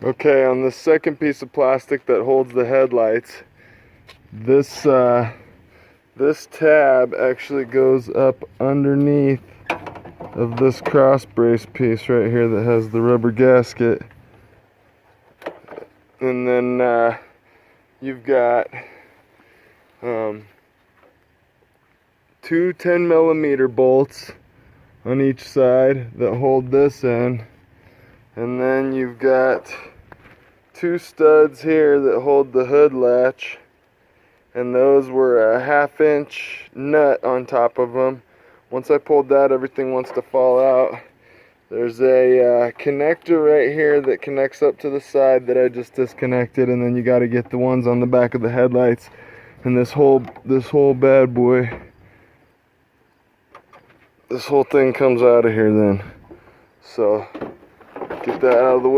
Okay, on the second piece of plastic that holds the headlights, this tab actually goes up underneath of this cross brace piece right here that has the rubber gasket. And then you've got two 10mm bolts on each side that hold this in. And then you've got two studs here that hold the hood latch, and those were a 1/2-inch nut on top of them. Once I pulled that, everything wants to fall out. There's a connector right here that connects up to the side that I just disconnected, and then you got to get the ones on the back of the headlights. And this whole bad boy, this whole thing comes out of here then. So get that out of the way.